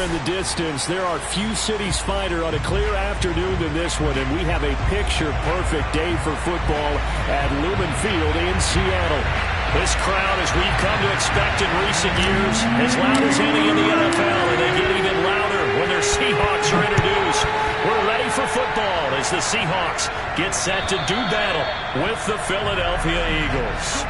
in the distance, there are few cities finer on a clear afternoon than this one, and we have a picture-perfect day for football at Lumen Field in Seattle. This crowd, as we've come to expect in recent years, as loud as any in the NFL, and they get even louder when their Seahawks are introduced. We're ready for football as the Seahawks get set to do battle with the Philadelphia Eagles.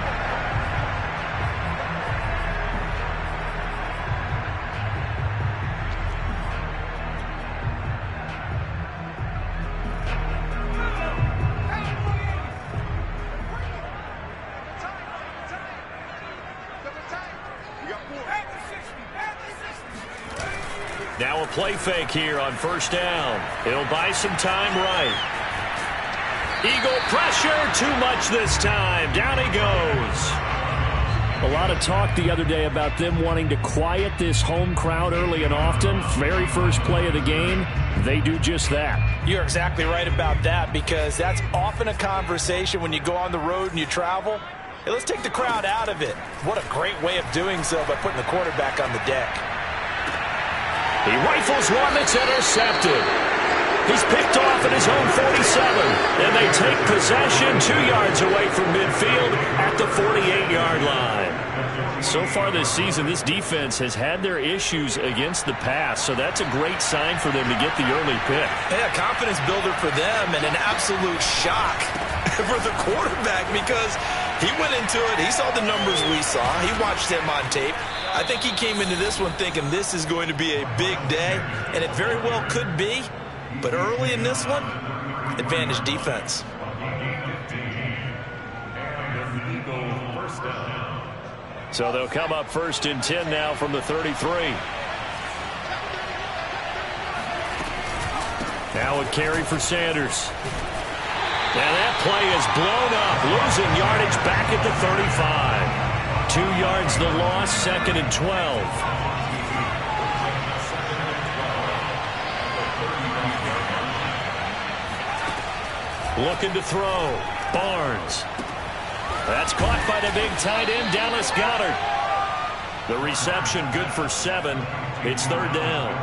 Now a play fake here on first down. He'll buy some time right. Eagle pressure, too much this time. Down he goes. A lot of talk the other day about them wanting to quiet this home crowd early and often. Very first play of the game, they do just that. You're exactly right about that, because that's often a conversation when you go on the road and you travel. Hey, let's take the crowd out of it. What a great way of doing so by putting the quarterback on the deck. He rifles one that's intercepted. He's picked off at his own 47. And they take possession 2 yards away from midfield at the 48-yard line. So far this season, this defense has had their issues against the pass. So that's a great sign for them to get the early pick. Yeah, confidence builder for them, and an absolute shock for the quarterback, because he went into it. He saw the numbers we saw. He watched them on tape. I think he came into this one thinking this is going to be a big day, and it very well could be. But early in this one, advantage defense. So they'll come up 1st and 10 now from the 33. Now a carry for Sanders. And that play is blown up, losing yardage back at the 35. 2 yards the loss, 2nd and 12. Looking to throw. Barnes. That's caught by the big tight end, Dallas Goedert. The reception good for 7. It's 3rd down.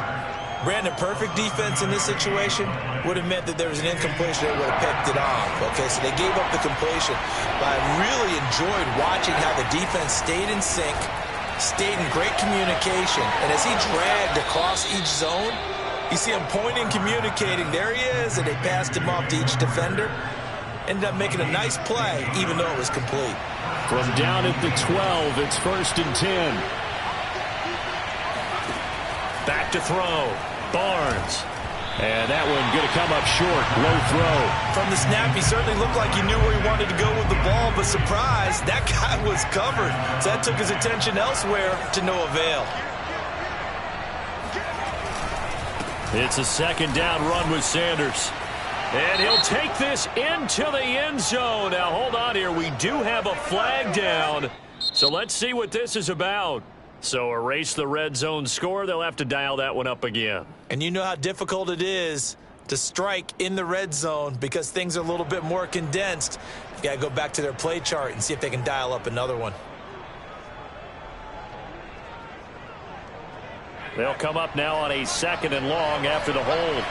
Brandon, perfect defense in this situation would have meant that there was an incompletion. They would have picked it off. Okay, so they gave up the completion. But I really enjoyed watching how the defense stayed in sync, stayed in great communication. And as he dragged across each zone, you see him pointing, communicating. There he is, and they passed him off to each defender. Ended up making a nice play, even though it was complete. From down at the 12, it's 1st and 10. Back to throw. Barnes. And that one going to come up short. Low throw. From the snap, he certainly looked like he knew where he wanted to go with the ball, but surprise, that guy was covered. So that took his attention elsewhere to no avail. It's a 2nd down run with Sanders. And he'll take this into the end zone. Now, hold on here. We do have a flag down. So let's see what this is about. So erase the red zone score. They'll have to dial that one up again. And you know how difficult it is to strike in the red zone because things are a little bit more condensed. You got to go back to their play chart and see if they can dial up another one. They'll come up now on a 2nd and long after the hold.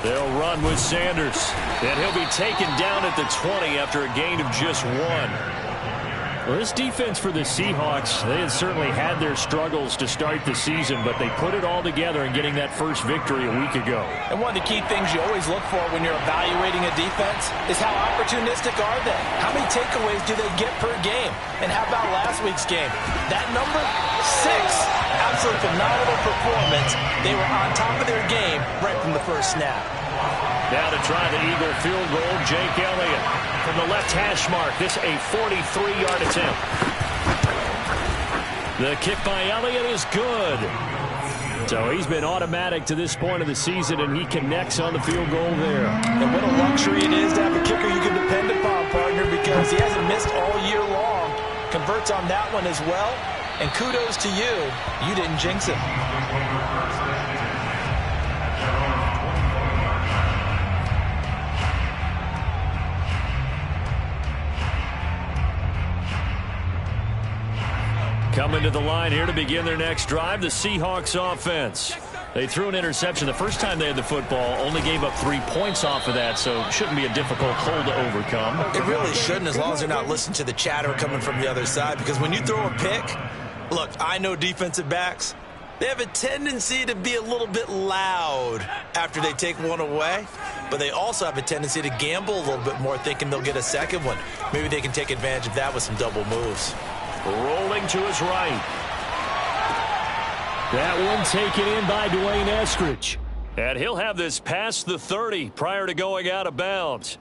They'll run with Sanders. And he'll be taken down at the 20 after a gain of just 1. Well, this defense for the Seahawks, they had certainly had their struggles to start the season, but they put it all together in getting that first victory a week ago. And one of the key things you always look for when you're evaluating a defense is how opportunistic are they? How many takeaways do they get per game? And how about last week's game? That number, 6. Absolute phenomenal performance. They were on top of their game right from the first snap. Now to try the Eagle field goal, Jake Elliott from the left hash mark. This a 43-yard attempt. The kick by Elliott is good. So he's been automatic to this point of the season, and he connects on the field goal there. And what a luxury it is to have a kicker you can depend upon, partner, because he hasn't missed all year long. Converts on that one as well. And kudos to you. You didn't jinx it. Coming to the line here to begin their next drive, the Seahawks offense. They threw an interception the first time they had the football, only gave up 3 points off of that, so it shouldn't be a difficult hole to overcome. It really shouldn't, as long as they're not listening to the chatter coming from the other side, because when you throw a pick, look, I know defensive backs, they have a tendency to be a little bit loud after they take one away, but they also have a tendency to gamble a little bit more, thinking they'll get a second one. Maybe they can take advantage of that with some double moves. Rolling to his right. That one taken in by Dwayne Eskridge. And he'll have this past the 30 prior to going out of bounds.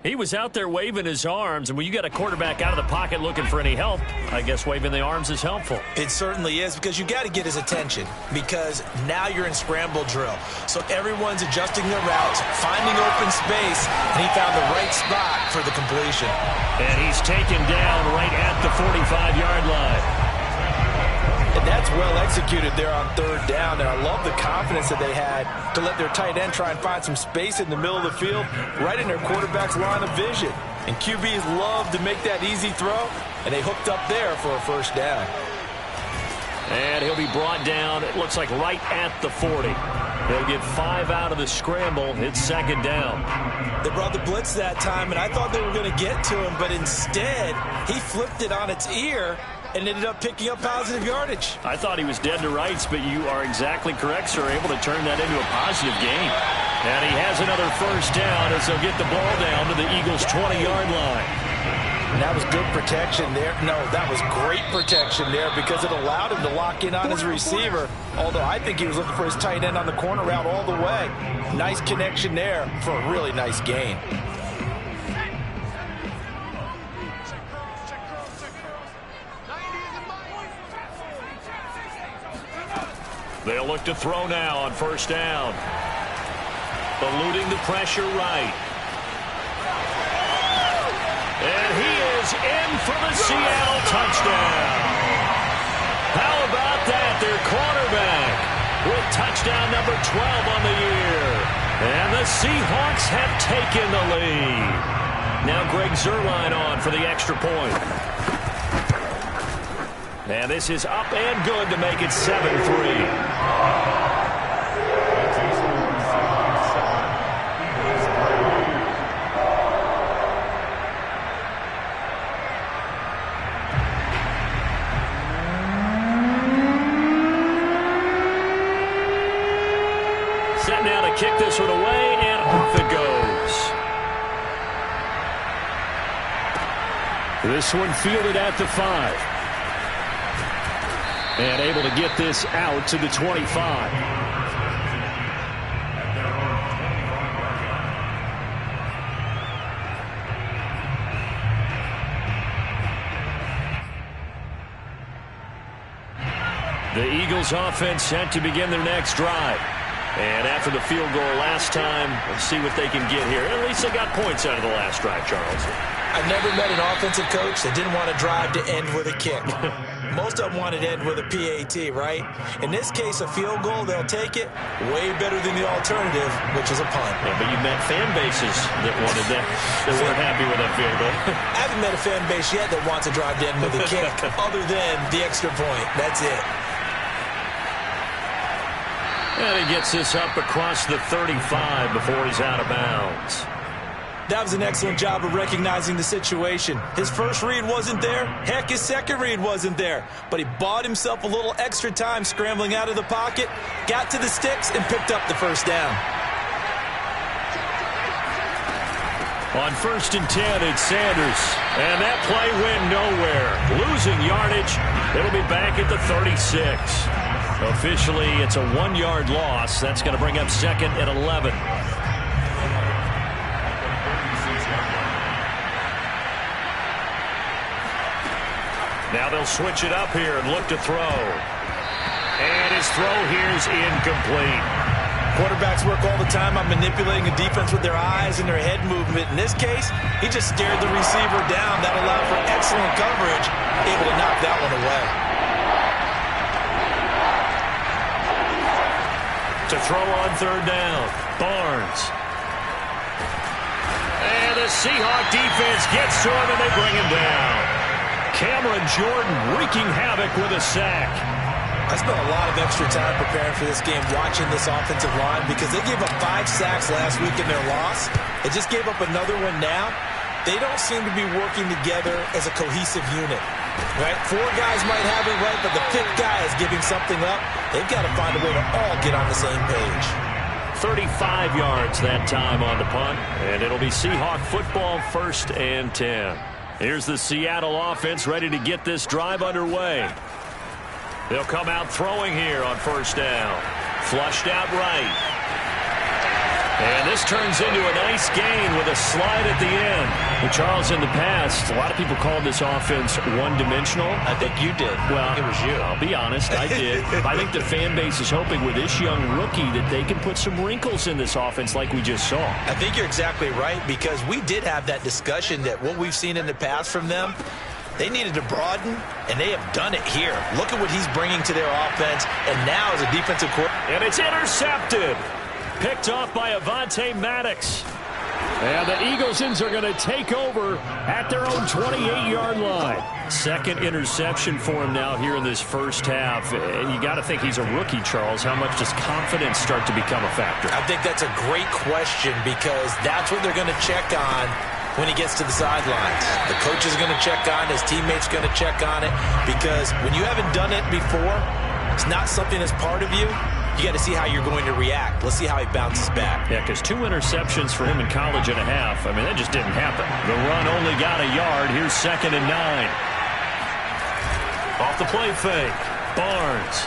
He was out there waving his arms, and when you got a quarterback out of the pocket looking for any help, I guess waving the arms is helpful. It certainly is, because you got to get his attention, because now you're in scramble drill. So everyone's adjusting their routes, finding open space, and he found the right spot for the completion. And he's taken down right at the 45-yard line. And that's well executed there on third down. And I love the confidence that they had to let their tight end try and find some space in the middle of the field, right in their quarterback's line of vision. And QBs love to make that easy throw, and they hooked up there for a first down. And he'll be brought down, it looks like right at the 40. They'll get 5 out of the scramble. It's second down. They brought the blitz that time, and I thought they were going to get to him, but instead he flipped it on its ear and ended up picking up positive yardage. I thought he was dead to rights, but you are exactly correct, sir. Able to turn that into a positive gain. And he has another first down as they'll get the ball down to the Eagles' 20-yard line. And that was good protection there. No, that was great protection there, because it allowed him to lock in on his receiver, although I think he was looking for his tight end on the corner route all the way. Nice connection there for a really nice gain. They'll look to throw now on first down. Eluding the pressure right. And he is in for the Seattle touchdown. How about that? Their quarterback with touchdown number 12 on the year. And the Seahawks have taken the lead. Now Greg Zuerlein on for the extra point. And this is up and good to make it 7-3. Set now to kick this one away, and off it goes. This one fielded at the 5. And able to get this out to the 25. The Eagles offense set to begin their next drive. And after the field goal last time, let's see what they can get here. At least they got points out of the last drive, Charles. I've never met an offensive coach that didn't want to drive to end with a kick. Most of them wanted to end with a PAT, right? In this case, a field goal, they'll take it. Way better than the alternative, which is a punt. Yeah, but you met fan bases that wanted that, that weren't happy with that field goal. I haven't met a fan base yet that wants to drive to end with a kick, other than the extra point. That's it. And he gets this up across the 35 before he's out of bounds. That was an excellent job of recognizing the situation. His first read wasn't there. Heck, his second read wasn't there. But he bought himself a little extra time scrambling out of the pocket, got to the sticks, and picked up the first down. On 1st and 10, it's Sanders. And that play went nowhere. Losing yardage. It'll be back at the 36. Officially, it's a 1-yard loss. That's going to bring up 2nd and 11. Now they'll switch it up here and look to throw. And his throw here is incomplete. Quarterbacks work all the time on manipulating a defense with their eyes and their head movement. In this case, he just stared the receiver down. That allowed for excellent coverage, able to knock that one away. To throw on third down, Barnes. And the Seahawk defense gets to him, and they bring him down. Cameron Jordan wreaking havoc with a sack. I spent a lot of extra time preparing for this game, watching this offensive line, because they gave up 5 sacks last week in their loss. They just gave up another one now. They don't seem to be working together as a cohesive unit. Right? 4 guys might have it right, but the 5th guy is giving something up. They've got to find a way to all get on the same page. 35 yards that time on the punt, and it'll be Seahawk football, 1st and 10. Here's the Seattle offense ready to get this drive underway. They'll come out throwing here on 1st down. Flushed out right. And this turns into a nice gain with a slide at the end. And Charles, in the past, a lot of people called this offense one-dimensional. I think you did. Well, it was you. I'll be honest, I did. I think the fan base is hoping with this young rookie that they can put some wrinkles in this offense like we just saw. I think you're exactly right, because we did have that discussion that what we've seen in the past from them, they needed to broaden, and they have done it here. Look at what he's bringing to their offense, and now as a defensive coordinator. And it's intercepted. Picked off by Avonte Maddox. And the Eaglesons are going to take over at their own 28-yard line. 2nd interception for him now here in this first half. And you got to think he's a rookie, Charles. How much does confidence start to become a factor? I think that's a great question, because that's what they're going to check on when he gets to the sidelines. The coach is going to check on, his teammates going to check on it, because when you haven't done it before, it's not something that's part of you. You got to see how you're going to react. Let's see how he bounces back. Yeah, because 2 interceptions for him in college and a half. I mean, that just didn't happen. The run only got a yard. Here's 2nd and 9. Off the play fake. Barnes.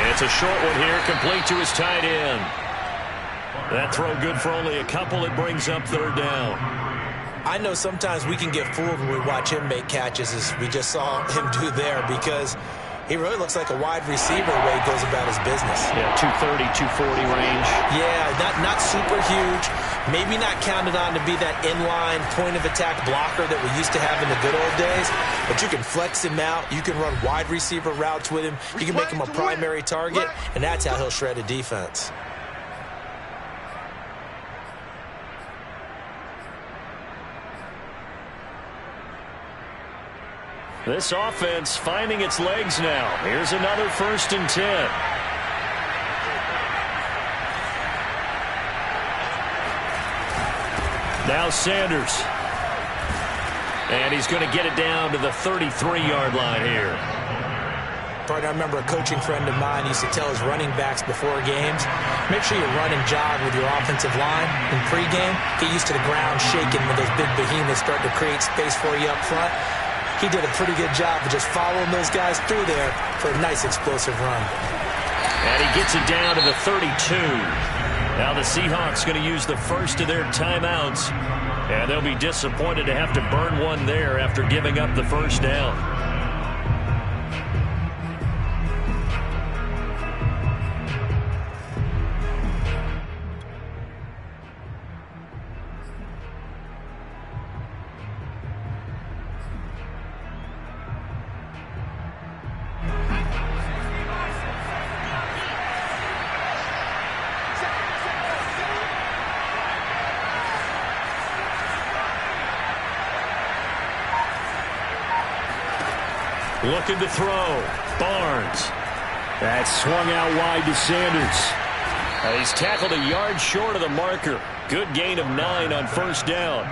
It's a short one here, complete to his tight end. That throw good for only a couple. It brings up 3rd down. I know sometimes we can get fooled when we watch him make catches, as we just saw him do there, because he really looks like a wide receiver the way he goes about his business. Yeah, 230, 240 range. Yeah, not super huge. Maybe not counted on to be that inline point-of-attack blocker that we used to have in the good old days. But you can flex him out. You can run wide receiver routes with him. You can make him a primary target, and that's how he'll shred a defense. This offense finding its legs now. Here's another 1st and 10. Now Sanders. And he's going to get it down to the 33-yard line here. Partner, I remember a coaching friend of mine used to tell his running backs before games, make sure you run and jog with your offensive line in pregame. Get used to the ground shaking when those big behemoths start to create space for you up front. He did a pretty good job of just following those guys through there for a nice explosive run. And he gets it down to the 32. Now the Seahawks going to use the first of their timeouts. And they'll be disappointed to have to burn one there after giving up the 1st down. Looking to throw. Barnes. That swung out wide to Sanders. He's tackled a yard short of the marker. Good gain of 9 on 1st down.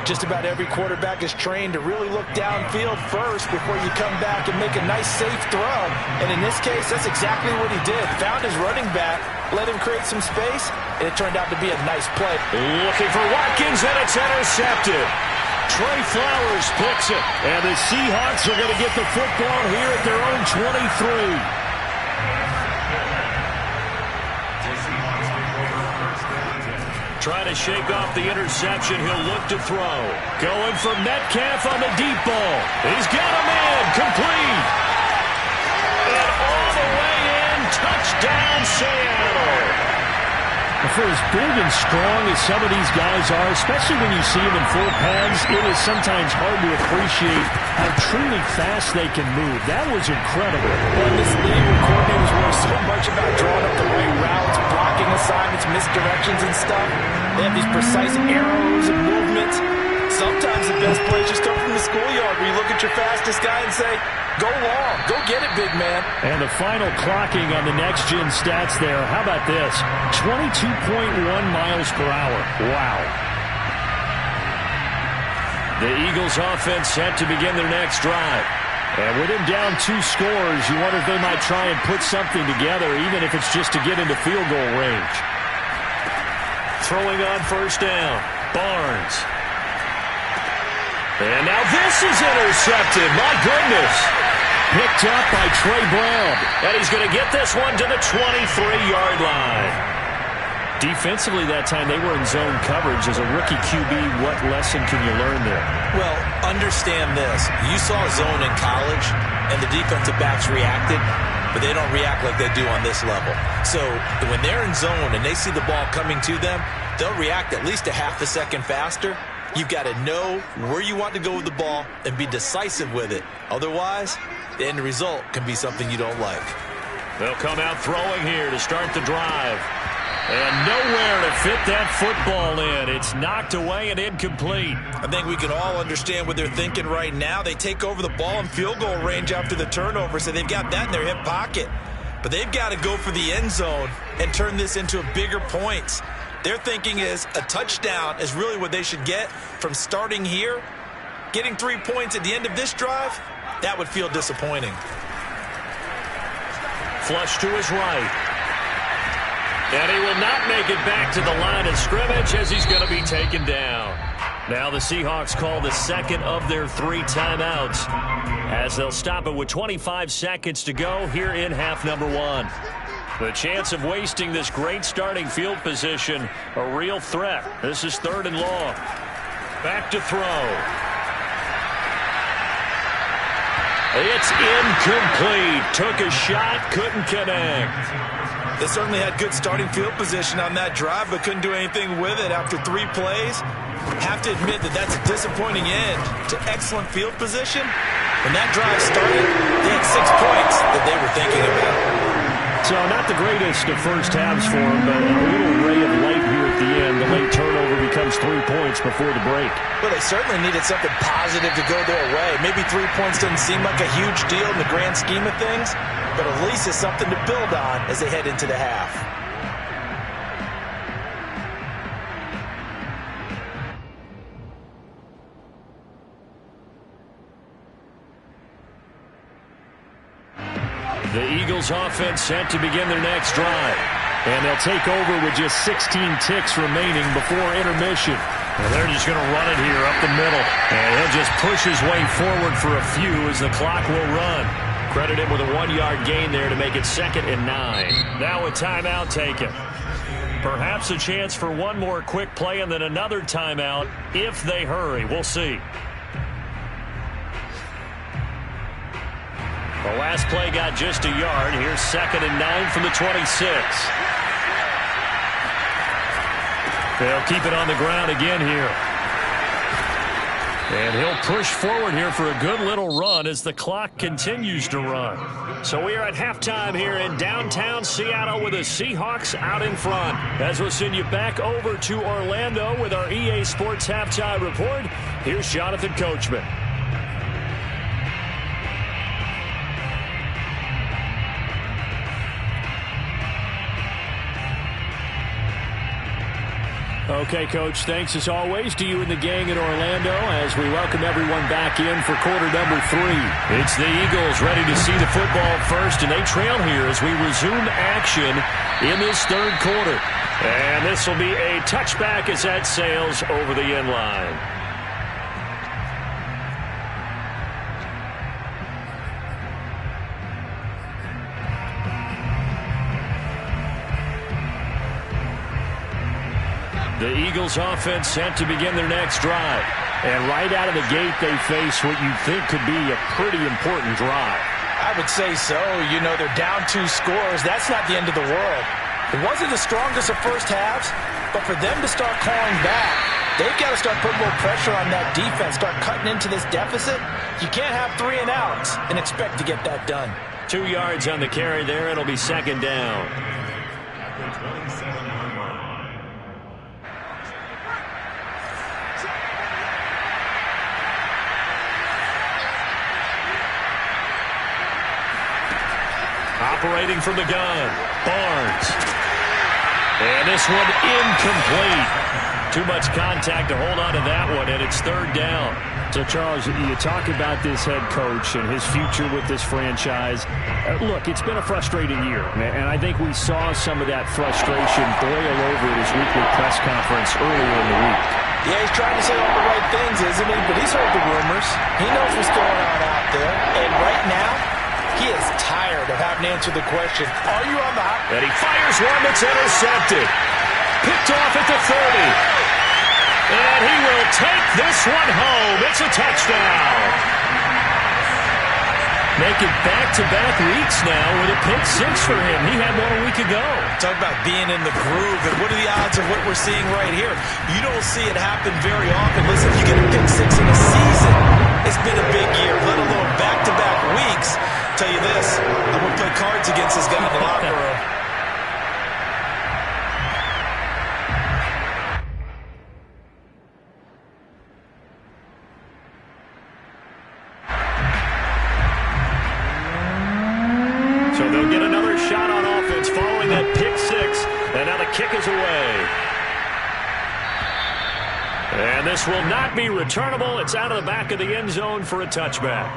Just about every quarterback is trained to really look downfield first before you come back and make a nice, safe throw. And in this case, that's exactly what he did. Found his running back, let him create some space, and it turned out to be a nice play. Looking for Watkins, and it's intercepted. Trey Flowers picks it, and the Seahawks are going to get the football here at their own 23. Trying to shake off the interception. He'll look to throw. Going for Metcalf on the deep ball. He's got him in. Complete. And all the way in. Touchdown, San for as big and strong as some of these guys are, especially when you see them in full pads, it is sometimes hard to appreciate how truly fast they can move. That was incredible. Well, in this league where coordinators worry so much about drawing up the right routes, blocking assignments, misdirections and stuff, they have these precise arrows and movements. Sometimes the best plays just come from the schoolyard where you look at your fastest guy and say, go long, go get it, big man. And the final clocking on the next-gen stats there, how about this? 22.1 miles per hour. Wow. The Eagles offense set to begin their next drive. And with him down 2 scores, you wonder if they might try and put something together, even if it's just to get into field goal range. Throwing on first down, Barnes. And now this is intercepted. My goodness. Picked up by Trey Brown. And he's going to get this one to the 23-yard line. Defensively that time, they were in zone coverage. As a rookie QB, what lesson can you learn there? Well, understand this. You saw zone in college, and the defensive backs reacted, but they don't react like they do on this level. So when they're in zone and they see the ball coming to them, they'll react at least a half a second faster. You've got to know where you want to go with the ball and be decisive with it. Otherwise, the end result can be something you don't like. They'll come out throwing here to start the drive. And nowhere to fit that football in. It's knocked away and incomplete. I think we can all understand what they're thinking right now. They take over the ball in field goal range after the turnover, so they've got that in their hip pocket. But they've got to go for the end zone and turn this into a bigger points. Their thinking is a touchdown is really what they should get from starting here. Getting 3 points at the end of this drive, that would feel disappointing. Flush to his right. And he will not make it back to the line of scrimmage as he's going to be taken down. Now the Seahawks call the second of their 3 timeouts as they'll stop it with 25 seconds to go here in half number 1. The chance of wasting this great starting field position, a real threat. This is 3rd and long. Back to throw. It's incomplete. Took a shot, couldn't connect. They certainly had good starting field position on that drive, but couldn't do anything with it after 3 plays. Have to admit that that's a disappointing end to excellent field position. When that drive started, they had 6 points that they were thinking about. So not the greatest of first halves for him, but a little ray of light here at the end. The late turnover becomes 3 points before the break. Well, they certainly needed something positive to go their way. Maybe 3 points doesn't seem like a huge deal in the grand scheme of things, but at least it's something to build on as they head into the half. The Eagles offense set to begin their next drive. And they'll take over with just 16 ticks remaining before intermission. And they're just going to run it here up the middle. And he'll just push his way forward for a few as the clock will run. Credit him with a 1-yard gain there to make it 2nd and 9. Now a timeout taken. Perhaps a chance for one more quick play and then another timeout if they hurry. We'll see. The last play got just a yard. Here's 2nd and 9 from the 26. They'll keep it on the ground again here. And he'll push forward here for a good little run as the clock continues to run. So we are at halftime here in downtown Seattle with the Seahawks out in front. As we'll send you back over to Orlando with our EA Sports Halftime Report, here's Jonathan Coachman. Okay, Coach, thanks as always to you and the gang in Orlando as we welcome everyone back in for quarter number 3. It's the Eagles ready to see the football first, and they trail here as we resume action in this 3rd quarter. And this will be a touchback as that sails over the end line. The Eagles offense set to begin their next drive. And right out of the gate, they face what you think could be a pretty important drive. I would say so. You know, they're down 2 scores. That's not the end of the world. It wasn't the strongest of first halves, but for them to start calling back, they've got to start putting more pressure on that defense, start cutting into this deficit. You can't have 3 and outs and expect to get that done. 2 yards on the carry there. It'll be second down. Operating from the gun, Barnes. And this one incomplete. Too much contact to hold on to that one, and it's third down. So, Charles, you talk about this head coach and his future with this franchise. Look, it's been a frustrating year, and I think we saw some of that frustration boil over at his weekly press conference earlier in the week. Yeah, he's trying to say all the right things, isn't he? But he's heard the rumors. He knows what's going on out there. And right now, he is tired of having to answer the question, are you on the hot? And he fires one that's intercepted. Picked off at the 30. And he will take this one home. It's a touchdown. Making back-to-back weeks now with a pick 6 for him. He had one a week ago. Talk about being in the groove, and what are the odds of what we're seeing right here? You don't see it happen very often. Listen, you get a pick 6 in a season. It's been a big year, let alone back-to-back weeks. Tell you this, I'm going to play cards against this guy in the locker room. So they'll get another shot on offense following that pick 6. And now the kick is away. And this will not be returnable. It's out of the back of the end zone for a touchback.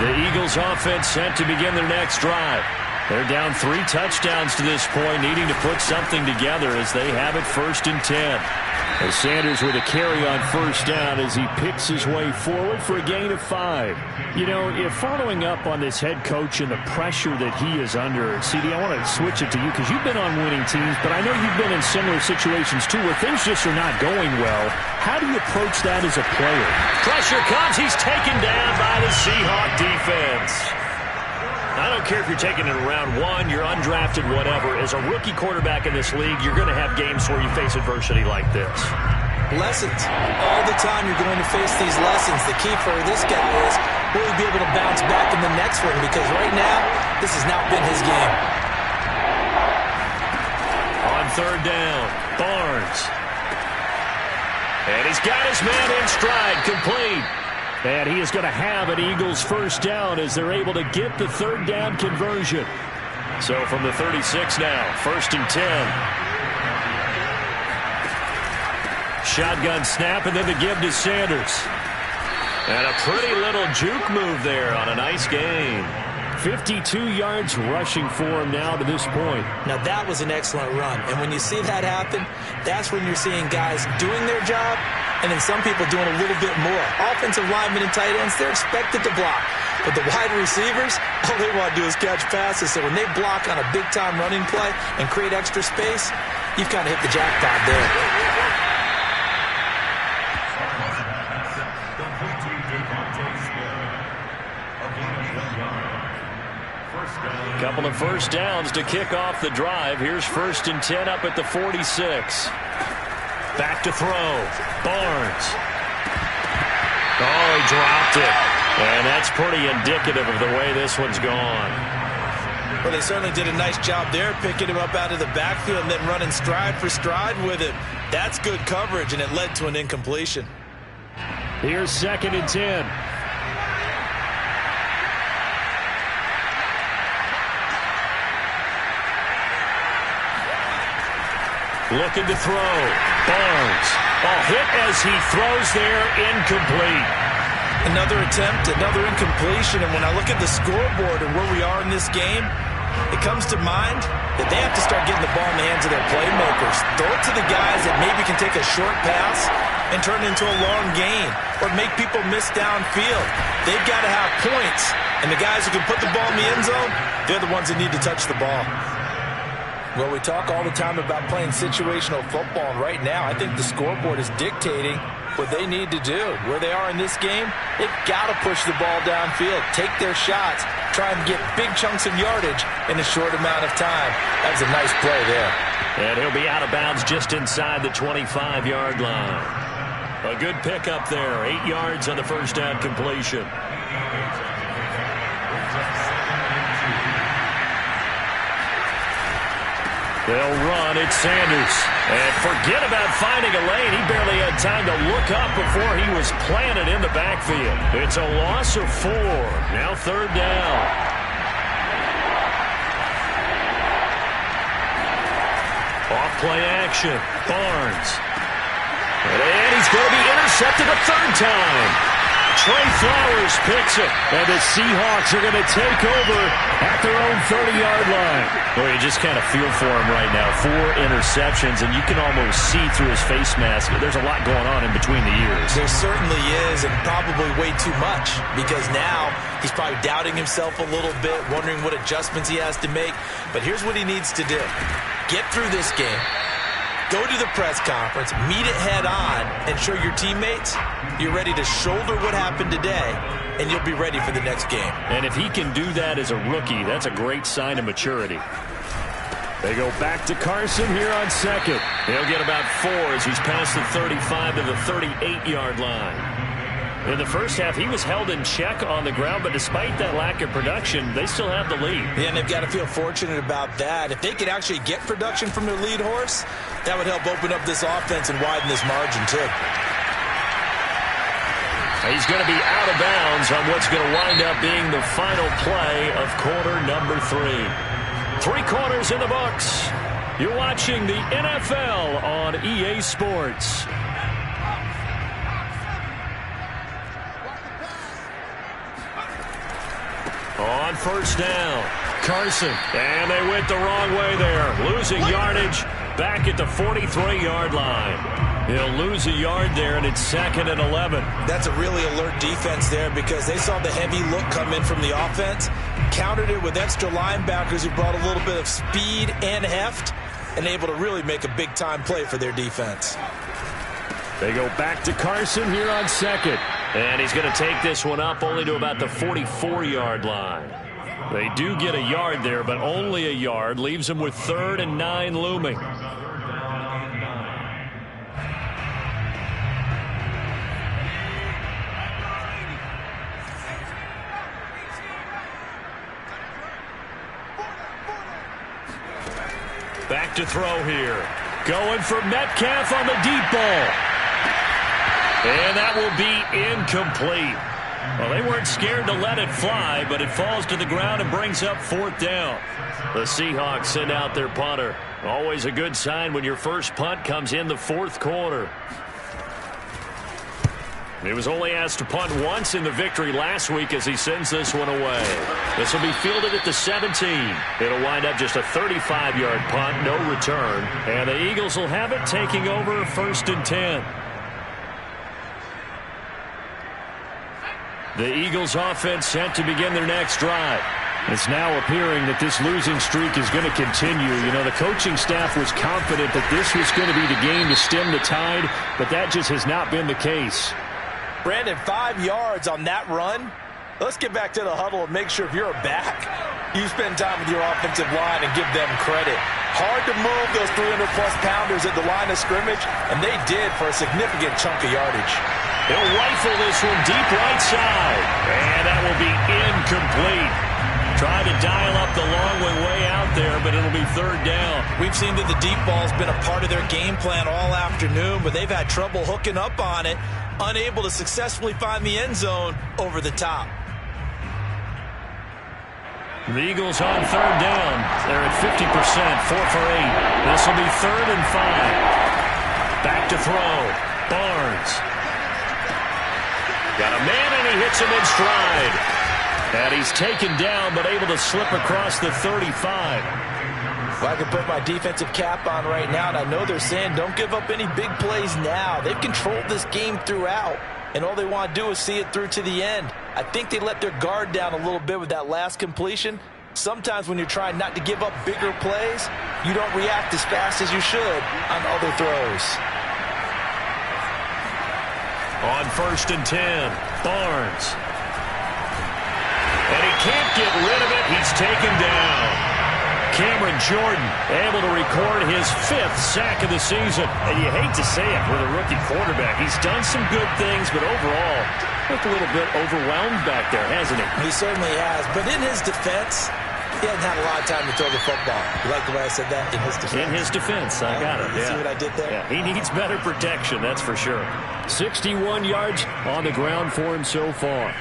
The Eagles offense set to begin their next drive. They're down 3 touchdowns to this point, needing to put something together as they have it 1st and 10. As Sanders with a carry on 1st down as he picks his way forward for a gain of 5. You know, if following up on this head coach and the pressure that he is under, CD, I want to switch it to you because you've been on winning teams, but I know you've been in similar situations too where things just are not going well. How do you approach that as a player? Pressure comes. He's taken down by the Seahawk defense. I don't care if you're taking it in round 1, you're undrafted, whatever. As a rookie quarterback in this league, you're going to have games where you face adversity like this. Lessons. All the time you're going to face these lessons. The key for this guy is will he be able to bounce back in the next one? Because right now, this has not been his game. On 3rd down, Barnes. And he's got his man in stride, complete. And he is going to have an Eagles 1st down as they're able to get the 3rd down conversion. So from the 36 now, 1st and 10. Shotgun snap and then the give to Sanders. And a pretty little juke move there on a nice gain. 52 yards rushing for him now to this point. Now that was an excellent run. And when you see that happen, that's when you're seeing guys doing their job and then some people doing a little bit more. Offensive linemen and tight ends, they're expected to block. But the wide receivers, all they want to do is catch passes. So when they block on a big-time running play and create extra space, you've kind of hit the jackpot there. Couple of 1st downs to kick off the drive. Here's 1st and 10 up at the 46. Back to throw. Barnes. Oh, he dropped it. And that's pretty indicative of the way this one's gone. Well, they certainly did a nice job there, picking him up out of the backfield and then running stride for stride with it. That's good coverage, and it led to an incompletion. Here's 2nd and 10. Looking to throw. Barnes. Oh, hit as he throws there, incomplete. Another attempt, another incompletion, and when I look at the scoreboard and where we are in this game, it comes to mind that they have to start getting the ball in the hands of their playmakers. Throw it to the guys that maybe can take a short pass and turn it into a long gain or make people miss downfield. They've got to have points, and the guys who can put the ball in the end zone, they're the ones that need to touch the ball. Well, we talk all the time about playing situational football, and right now I think the scoreboard is dictating what they need to do. Where they are in this game, they've got to push the ball downfield, take their shots, try and get big chunks of yardage in a short amount of time. That's a nice play there. And he'll be out of bounds just inside the 25-yard line. A good pickup there, 8 yards on the first down completion. They'll run. It's Sanders. And forget about finding a lane. He barely had time to look up before he was planted in the backfield. It's a loss of 4. Now third down. Off play action. Barnes. And he's going to be intercepted a third time. Trey Flowers picks it, and the Seahawks are going to take over at their own 30-yard line. Well, you just kind of feel for him right now. 4 interceptions, and you can almost see through his face mask. There's a lot going on in between the ears. There certainly is, and probably way too much, because now he's probably doubting himself a little bit, wondering what adjustments he has to make. But here's what he needs to do. Get through this game. Go to the press conference, meet it head on, and show your teammates you're ready to shoulder what happened today, and you'll be ready for the next game. And if he can do that as a rookie, that's a great sign of maturity. They go back to Carson here on second. He'll get about 4 as he's past the 35 to the 38-yard line. In the first half, he was held in check on the ground, but despite that lack of production, they still have the lead. Yeah, and they've got to feel fortunate about that. If they could actually get production from their lead horse, that would help open up this offense and widen this margin, too. He's going to be out of bounds on what's going to wind up being the final play of quarter number 3. 3 quarters in the books. You're watching the NFL on EA Sports. On first down, Carson. And they went the wrong way there. Losing yardage back at the 43-yard line. He'll lose a yard there, and it's 2nd and 11. That's a really alert defense there because they saw the heavy look come in from the offense, countered it with extra linebackers who brought a little bit of speed and heft, and able to really make a big-time play for their defense. They go back to Carson here on second. And he's going to take this one up only to about the 44-yard line. They do get a yard there, but only a yard. Leaves them with 3rd and 9 looming. Back to throw here. Going for Metcalf on the deep ball. And that will be incomplete. Well, they weren't scared to let it fly, but it falls to the ground and brings up 4th down. The Seahawks send out their punter. Always a good sign when your first punt comes in the 4th quarter. He was only asked to punt once in the victory last week as he sends this one away. This will be fielded at the 17. It'll wind up just a 35-yard punt, no return. And the Eagles will have it taking over 1st and 10. The Eagles offense set to begin their next drive. It's now appearing that this losing streak is going to continue. You know, the coaching staff was confident that this was going to be the game to stem the tide, but that just has not been the case. Brandon, 5 yards on that run. Let's get back to the huddle and make sure if you're a back, you spend time with your offensive line and give them credit. Hard to move those 300-plus pounders at the line of scrimmage, and they did for a significant chunk of yardage. He'll rifle this one deep right side, and that will be incomplete. Tried to dial up the long way out there, but it'll be 3rd down. We've seen that the deep ball's been a part of their game plan all afternoon, but they've had trouble hooking up on it, unable to successfully find the end zone over the top. The Eagles on 3rd down. They're at 50%, 4 for 8. This will be 3rd and 5. Back to throw. Barnes. Got a man, and he hits him in stride. And he's taken down, but able to slip across the 35. Well, I can put my defensive cap on right now, and I know they're saying don't give up any big plays now. They've controlled this game throughout, and all they want to do is see it through to the end. I think they let their guard down a little bit with that last completion. Sometimes when you're trying not to give up bigger plays, you don't react as fast as you should on other throws. On 1st and 10, Barnes. And he can't get rid of it. He's taken down. Cameron Jordan able to record his 5th sack of the season. And you hate to say it with a rookie quarterback. He's done some good things, but overall, looked a little bit overwhelmed back there, hasn't he? He certainly has. But in his defense, he hasn't had a lot of time to throw the football. You like the way I said that? In his defense. In his defense, I got it. You see what I did there? Yeah, he needs better protection, that's for sure. 61 yards on the ground for him so far.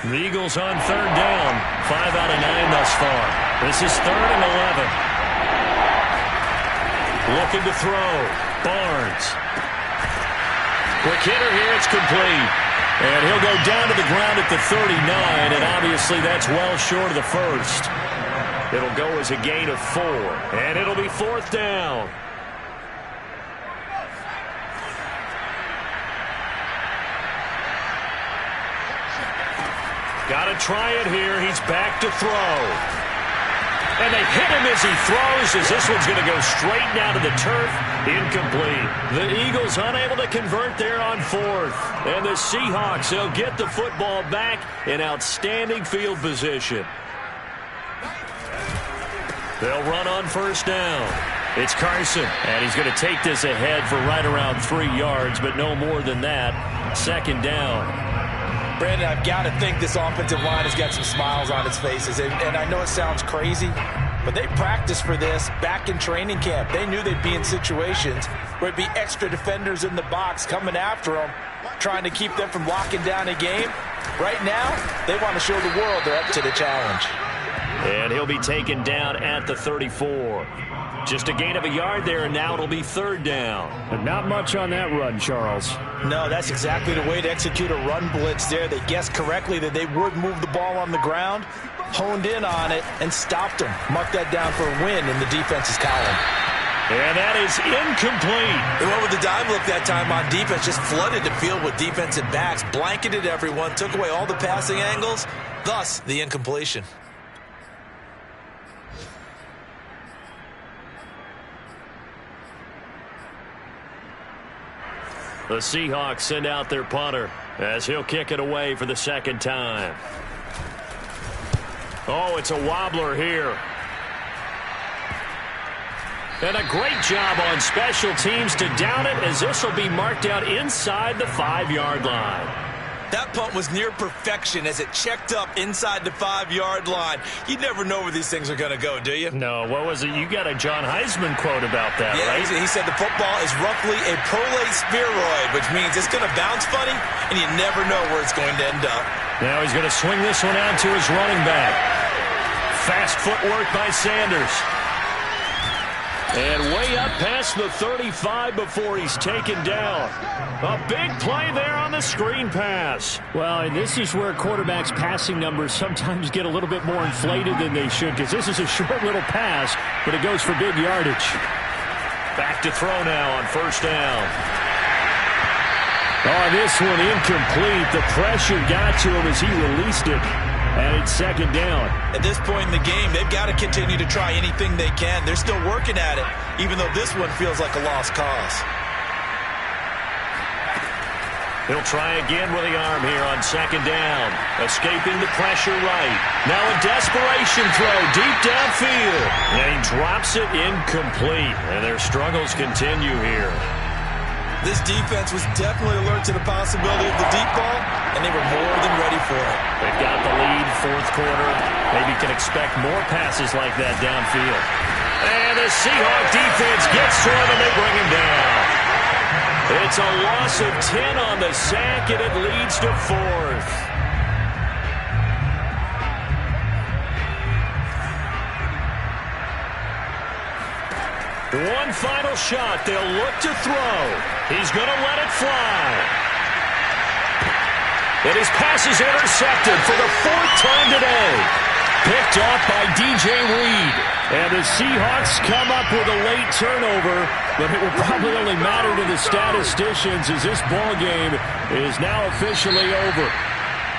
The Eagles on 3rd down. 5 out of 9 thus far. This is 3rd and 11. Looking to throw. Barnes. Quick hitter here. It's complete. And he'll go down to the ground at the 39. And obviously that's well short of the first. It'll go as a gain of 4. And it'll be 4th down. Got to try it here. He's back to throw. And they hit him as he throws, as this one's going to go straight down to the turf. Incomplete. The Eagles unable to convert there on 4th. And the Seahawks, they'll get the football back in outstanding field position. They'll run on 1st down. It's Carson, and he's going to take this ahead for right around 3 yards, but no more than that. 2nd down. Brandon, I've got to think this offensive line has got some smiles on its faces. And I know it sounds crazy, but they practiced for this back in training camp. They knew they'd be in situations where it'd be extra defenders in the box coming after them, trying to keep them from locking down a game. Right now, they want to show the world they're up to the challenge. And he'll be taken down at the 34. Just a gain of a yard there, and now it'll be 3rd down. And not much on that run, Charles. No, that's exactly the way to execute a run blitz there. They guessed correctly that they would move the ball on the ground, honed in on it, and stopped them. Mark that down for a win in the defense's column. And that is incomplete. They went with the dime look that time on defense, just flooded the field with defensive backs, blanketed everyone, took away all the passing angles, thus the incompletion. The Seahawks send out their punter as he'll kick it away for the 2nd time. Oh, it's a wobbler here. And a great job on special teams to down it, as this will be marked out inside the 5-yard line. That punt was near perfection as it checked up inside the 5-yard line. You never know where these things are going to go, do you? No, what was it? You got a John Heisman quote about that, yeah, right? He said the football is roughly a prolate spheroid, which means it's going to bounce funny, and you never know where it's going to end up. Now he's going to swing this one out to his running back. Fast footwork by Sanders. And way up past the 35 before he's taken down. A big play there on the screen pass. Well, and this is where quarterbacks' passing numbers sometimes get a little bit more inflated than they should, because this is a short little pass, but it goes for big yardage. Back to throw now on 1st down. Oh, this one incomplete. The pressure got to him as he released it. And it's 2nd down. At this point in the game, they've got to continue to try anything they can. They're still working at it, even though this one feels like a lost cause. He'll try again with the arm here on 2nd down. Escaping the pressure right. Now a desperation throw deep downfield. And he drops it incomplete. And their struggles continue here. This defense was definitely alert to the possibility of the deep ball, and they were more than ready for it. They've got the lead, 4th quarter. Maybe can expect more passes like that downfield. And the Seahawk defense gets to him, and they bring him down. It's a loss of 10 on the sack, and it leads to 4th. One final shot. They'll look to throw. He's going to let it fly. And his pass is intercepted for the 4th time today. Picked off by DJ Reed. And the Seahawks come up with a late turnover, but it will probably only matter to the statisticians as this ball game is now officially over.